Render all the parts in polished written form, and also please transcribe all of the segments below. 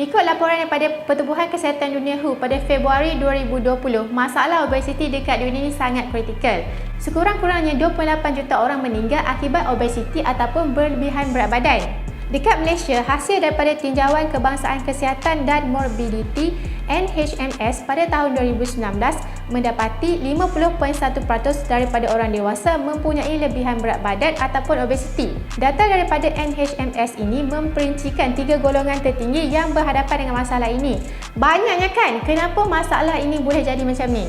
Mengikut laporan daripada Pertubuhan Kesihatan Dunia WHO pada Februari 2020, masalah obesiti dekat dunia ini sangat kritikal. Sekurang-kurangnya 28 juta orang meninggal akibat obesiti ataupun berlebihan berat badan. Dekat Malaysia, hasil daripada Tinjauan Kebangsaan Kesihatan dan Morbiditi NHMS pada tahun 2019 mendapati 50.1% daripada orang dewasa mempunyai lebihan berat badan ataupun obesiti. Data daripada NHMS ini memperincikan 3 golongan tertinggi yang berhadapan dengan masalah ini. Banyaknya kan? Kenapa masalah ini boleh jadi macam ni?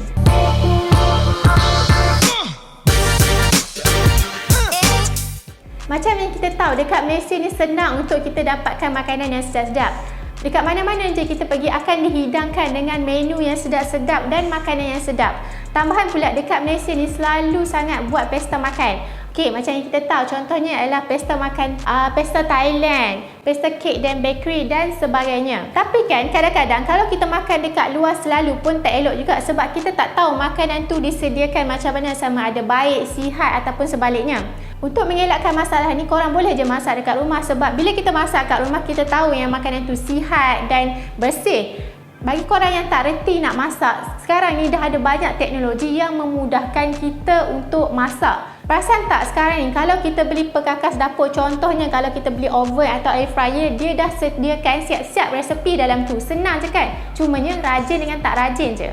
Macam yang kita tahu, dekat Malaysia ni senang untuk kita dapatkan makanan yang sedap-sedap. Dekat mana-mana je kita pergi akan dihidangkan dengan menu yang sedap-sedap dan makanan yang sedap. Tambahan pula, dekat Malaysia ni selalu sangat buat pesta makan. Okey, macam yang kita tahu, contohnya adalah pesta makan, pesta Thailand, pesta kek dan bakery dan sebagainya. Tapi kan kadang-kadang kalau kita makan dekat luar selalu pun tak elok juga, sebab kita tak tahu makanan tu disediakan macam mana, sama ada baik, sihat ataupun sebaliknya. Untuk mengelakkan masalah ni, korang boleh je masak dekat rumah, sebab bila kita masak kat rumah kita tahu yang makanan tu sihat dan bersih. Bagi korang yang tak reti nak masak, sekarang ni dah ada banyak teknologi yang memudahkan kita untuk masak. Perasan tak sekarang ni kalau kita beli perkakas dapur, contohnya kalau kita beli oven atau air fryer, dia dah sediakan siap-siap resepi dalam tu. Senang je kan? Cumanya rajin dengan tak rajin je.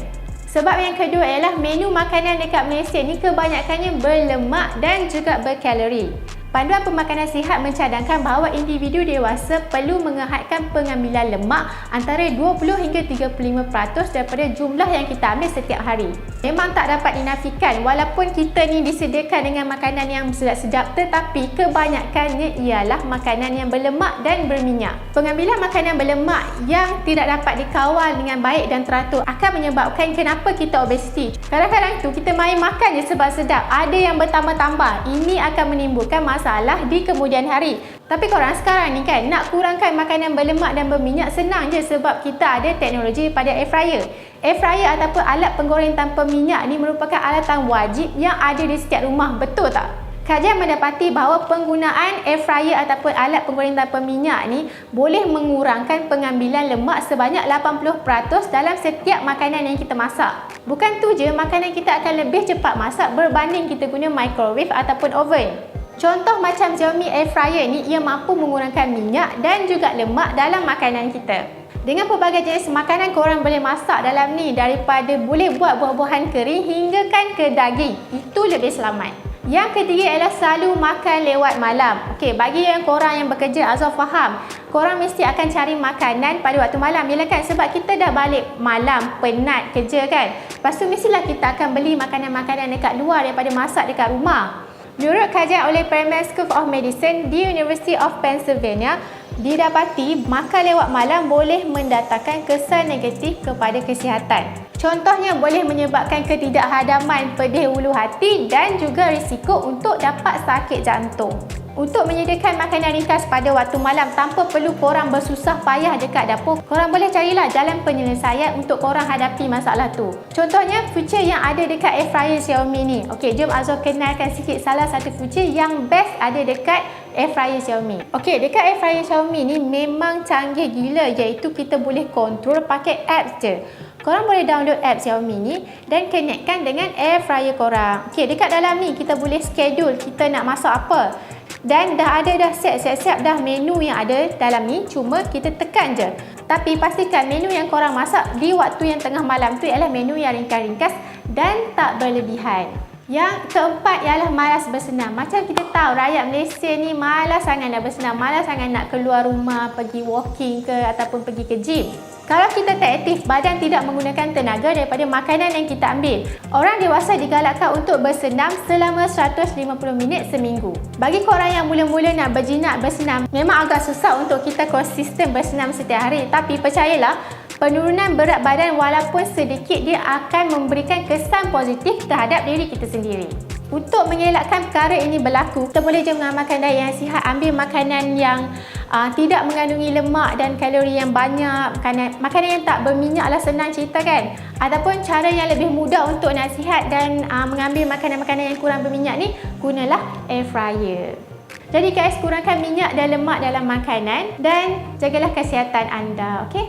Sebab yang kedua ialah menu makanan dekat Malaysia ni kebanyakannya berlemak dan juga berkalori. Panduan Pemakanan Sihat mencadangkan bahawa individu dewasa perlu menghadkan pengambilan lemak antara 20 hingga 35% daripada jumlah yang kita ambil setiap hari. Memang tak dapat dinafikan walaupun kita ni disediakan dengan makanan yang sedap-sedap, tetapi kebanyakannya ialah makanan yang berlemak dan berminyak. Pengambilan makanan berlemak yang tidak dapat dikawal dengan baik dan teratur akan menyebabkan kenapa kita obesiti. Kadang-kadang tu kita main makan je sebab sedap, ada yang bertambah-tambah. Ini akan menimbulkan masalah di kemudian hari. Tapi korang sekarang ni kan nak kurangkan makanan berlemak dan berminyak senang je, sebab kita ada teknologi pada air fryer. Air fryer ataupun alat penggoreng tanpa minyak ni merupakan alatan wajib yang ada di setiap rumah, betul tak? Kajian mendapati bahawa penggunaan air fryer ataupun alat penggoreng tanpa minyak ni boleh mengurangkan pengambilan lemak sebanyak 80% dalam setiap makanan yang kita masak. Bukan tu je, makanan kita akan lebih cepat masak berbanding kita guna microwave ataupun oven. Contoh macam Xiaomi Air Fryer ni, ia mampu mengurangkan minyak dan juga lemak dalam makanan kita. Dengan pelbagai jenis makanan, korang boleh masak dalam ni, daripada boleh buat buah-buahan kering hingga kan ke daging. Itu lebih selamat. Yang ketiga ialah selalu makan lewat malam. Okey, bagi yang korang yang bekerja, Azhar faham, korang mesti akan cari makanan pada waktu malam. Yalah kan, sebab kita dah balik malam, penat kerja kan. Lepas tu mestilah kita akan beli makanan-makanan dekat luar daripada masak dekat rumah. Menurut kajian oleh Perelman School of Medicine di University of Pennsylvania, didapati makan lewat malam boleh mendatangkan kesan negatif kepada kesihatan. Contohnya boleh menyebabkan ketidakhadaman pedih ulu hati dan juga risiko untuk dapat sakit jantung. Untuk menyediakan makanan ringkas pada waktu malam tanpa perlu korang bersusah payah dekat dapur, korang boleh carilah jalan penyelesaian untuk korang hadapi masalah tu. Contohnya feature yang ada dekat air fryer Xiaomi ni. Okey, jom Azhar kenalkan sikit salah satu feature yang best ada dekat air fryer Xiaomi. Okey, dekat air fryer Xiaomi ni memang canggih gila, iaitu kita boleh kontrol pakai apps je. Korang boleh download app Xiaomi ni dan connectkan dengan air fryer korang. Okey, dekat dalam ni kita boleh schedule kita nak masak apa. Dan dah ada siap-siap dah menu yang ada dalam ni, cuma kita tekan je. Tapi pastikan menu yang korang masak di waktu yang tengah malam tu ialah menu yang ringkas-ringkas dan tak berlebihan. Yang keempat ialah malas bersenam. Macam kita tahu rakyat Malaysia ni malas sangat nak bersenam, malas sangat nak keluar rumah, pergi walking ke ataupun pergi ke gym. Kalau kita tak aktif, badan tidak menggunakan tenaga daripada makanan yang kita ambil. Orang dewasa digalakkan untuk bersenam selama 150 minit seminggu. Bagi korang yang mula-mula nak berjinak bersenam, memang agak susah untuk kita konsisten bersenam setiap hari. Tapi percayalah, penurunan berat badan walaupun sedikit, dia akan memberikan kesan positif terhadap diri kita sendiri. Untuk mengelakkan perkara ini berlaku, kita boleh je mengamalkan diet yang sihat, ambil makanan yang tidak mengandungi lemak dan kalori yang banyak, makanan yang tak berminyak lah, senang cerita kan. Ataupun cara yang lebih mudah untuk nasihat dan mengambil makanan-makanan yang kurang berminyak ni, gunalah air fryer. Jadi guys, kurangkan minyak dan lemak dalam makanan dan jagalah kesihatan anda, okey?